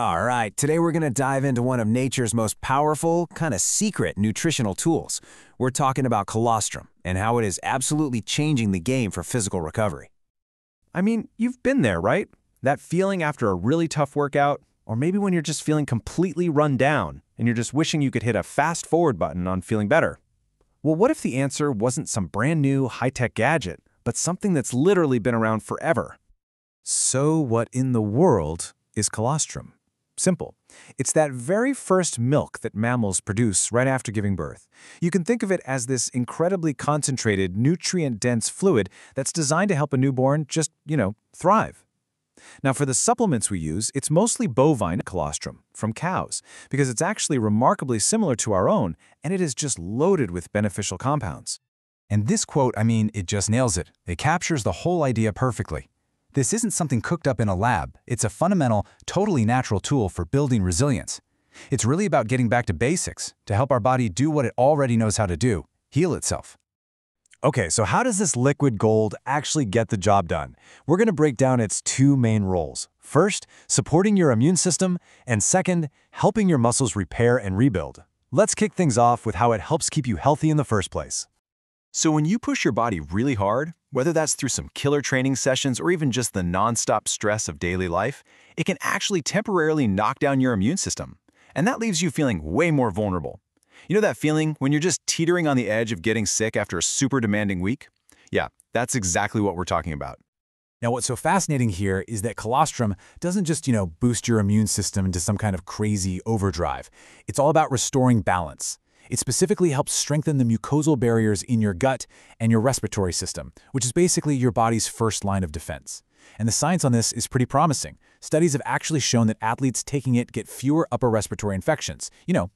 All right, today we're going to dive into one of nature's most powerful, kind of secret nutritional tools. We're talking about colostrum and how it is absolutely changing the game for physical recovery. I mean, you've been there, right? That feeling after a really tough workout, or maybe when you're just feeling completely run down and you're just wishing you could hit a fast forward button on feeling better. Well, what if the answer wasn't some brand new high-tech gadget, but something that's literally been around forever? So what in the world is colostrum? Simple. It's that very first milk that mammals produce right after giving birth. You can think of it as this incredibly concentrated, nutrient-dense fluid that's designed to help a newborn just, thrive. Now, for the supplements we use, it's mostly bovine colostrum from cows because it's actually remarkably similar to our own, and it is just loaded with beneficial compounds. And this quote, it just nails it. It captures the whole idea perfectly. This isn't something cooked up in a lab. It's a fundamental, totally natural tool for building resilience. It's really about getting back to basics to help our body do what it already knows how to do, heal itself. Okay, so how does this liquid gold actually get the job done? We're going to break down its two main roles. First, supporting your immune system, and second, helping your muscles repair and rebuild. Let's kick things off with how it helps keep you healthy in the first place. So when you push your body really hard, whether that's through some killer training sessions or even just the nonstop stress of daily life, it can actually temporarily knock down your immune system. And that leaves you feeling way more vulnerable. You know that feeling when you're just teetering on the edge of getting sick after a super demanding week? Yeah, that's exactly what we're talking about. Now, what's so fascinating here is that colostrum doesn't just, boost your immune system into some kind of crazy overdrive. It's all about restoring balance. It specifically helps strengthen the mucosal barriers in your gut and your respiratory system, which is basically your body's first line of defense. And the science on this is pretty promising. Studies have actually shown that athletes taking it get fewer upper respiratory infections,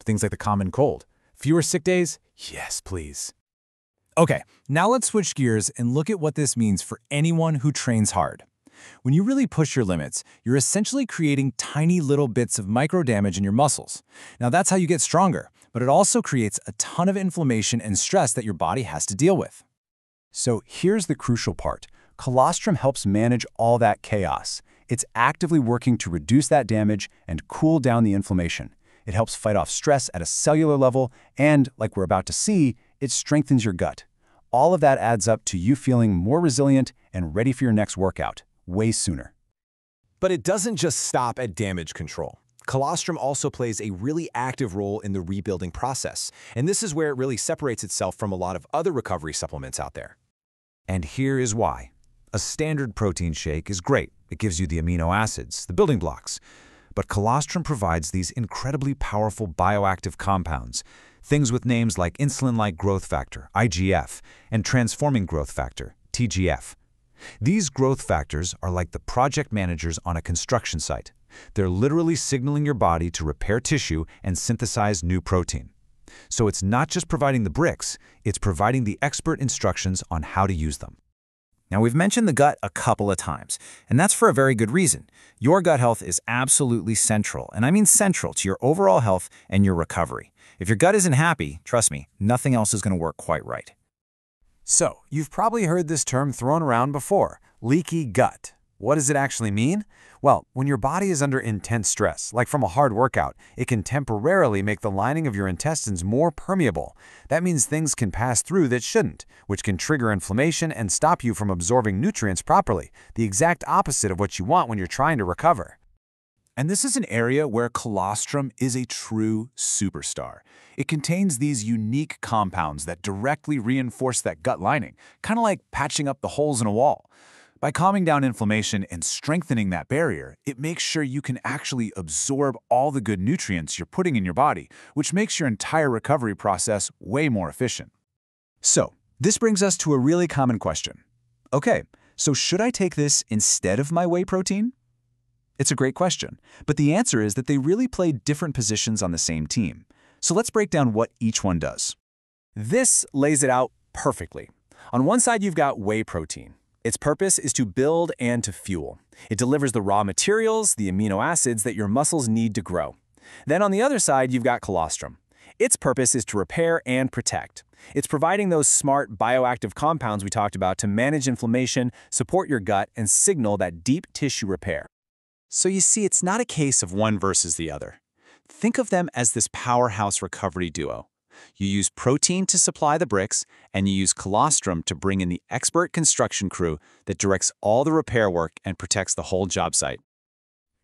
things like the common cold. Fewer sick days? Yes, please. Okay, now let's switch gears and look at what this means for anyone who trains hard. When you really push your limits, you're essentially creating tiny little bits of micro damage in your muscles. Now that's how you get stronger, but it also creates a ton of inflammation and stress that your body has to deal with. So here's the crucial part. Colostrum helps manage all that chaos. It's actively working to reduce that damage and cool down the inflammation. It helps fight off stress at a cellular level, and, like we're about to see, it strengthens your gut. All of that adds up to you feeling more resilient and ready for your next workout, way sooner. But it doesn't just stop at damage control. Colostrum also plays a really active role in the rebuilding process, and this is where it really separates itself from a lot of other recovery supplements out there. And here is why. A standard protein shake is great. It gives you the amino acids, the building blocks. But colostrum provides these incredibly powerful bioactive compounds, things with names like insulin-like growth factor, IGF, and transforming growth factor, TGF. These growth factors are like the project managers on a construction site. They're literally signaling your body to repair tissue and synthesize new protein. So it's not just providing the bricks, it's providing the expert instructions on how to use them. Now, we've mentioned the gut a couple of times, and that's for a very good reason. Your gut health is absolutely central, and I mean central to your overall health and your recovery. If your gut isn't happy, trust me, nothing else is going to work quite right. So, you've probably heard this term thrown around before, leaky gut. What does it actually mean? Well, when your body is under intense stress, like from a hard workout, it can temporarily make the lining of your intestines more permeable. That means things can pass through that shouldn't, which can trigger inflammation and stop you from absorbing nutrients properly, the exact opposite of what you want when you're trying to recover. And this is an area where colostrum is a true superstar. It contains these unique compounds that directly reinforce that gut lining, kind of like patching up the holes in a wall. By calming down inflammation and strengthening that barrier, it makes sure you can actually absorb all the good nutrients you're putting in your body, which makes your entire recovery process way more efficient. So, this brings us to a really common question. Okay, so should I take this instead of my whey protein? It's a great question, but the answer is that they really play different positions on the same team. So let's break down what each one does. This lays it out perfectly. On one side, you've got whey protein. Its purpose is to build and to fuel. It delivers the raw materials, the amino acids that your muscles need to grow. Then on the other side, you've got colostrum. Its purpose is to repair and protect. It's providing those smart bioactive compounds we talked about to manage inflammation, support your gut, and signal that deep tissue repair. So you see, it's not a case of one versus the other. Think of them as this powerhouse recovery duo. You use protein to supply the bricks, and you use colostrum to bring in the expert construction crew that directs all the repair work and protects the whole job site.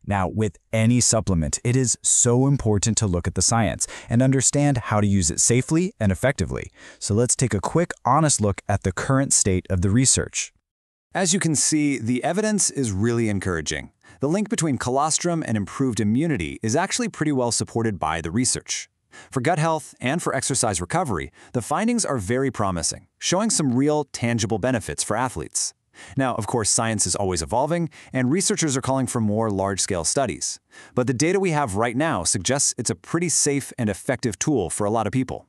Now, with any supplement, it is so important to look at the science and understand how to use it safely and effectively. So let's take a quick, honest look at the current state of the research. As you can see, the evidence is really encouraging. The link between colostrum and improved immunity is actually pretty well supported by the research. For gut health and for exercise recovery, the findings are very promising, showing some real, tangible benefits for athletes. Now, of course, science is always evolving, and researchers are calling for more large-scale studies. But the data we have right now suggests it's a pretty safe and effective tool for a lot of people.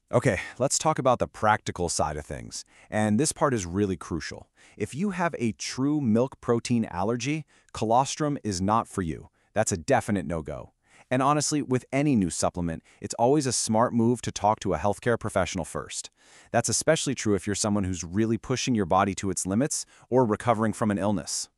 Okay, let's talk about the practical side of things. And this part is really crucial. If you have a true milk protein allergy, colostrum is not for you. That's a definite no-go. And honestly, with any new supplement, it's always a smart move to talk to a healthcare professional first. That's especially true if you're someone who's really pushing your body to its limits or recovering from an illness.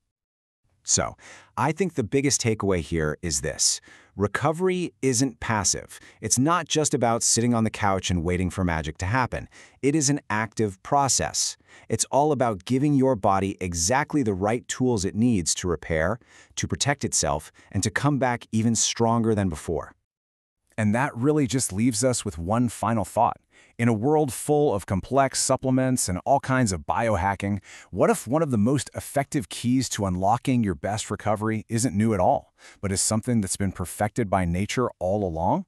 So, I think the biggest takeaway here is this. Recovery isn't passive. It's not just about sitting on the couch and waiting for magic to happen. It is an active process. It's all about giving your body exactly the right tools it needs to repair, to protect itself, and to come back even stronger than before. And that really just leaves us with one final thought. In a world full of complex supplements and all kinds of biohacking, what if one of the most effective keys to unlocking your best recovery isn't new at all, but is something that's been perfected by nature all along?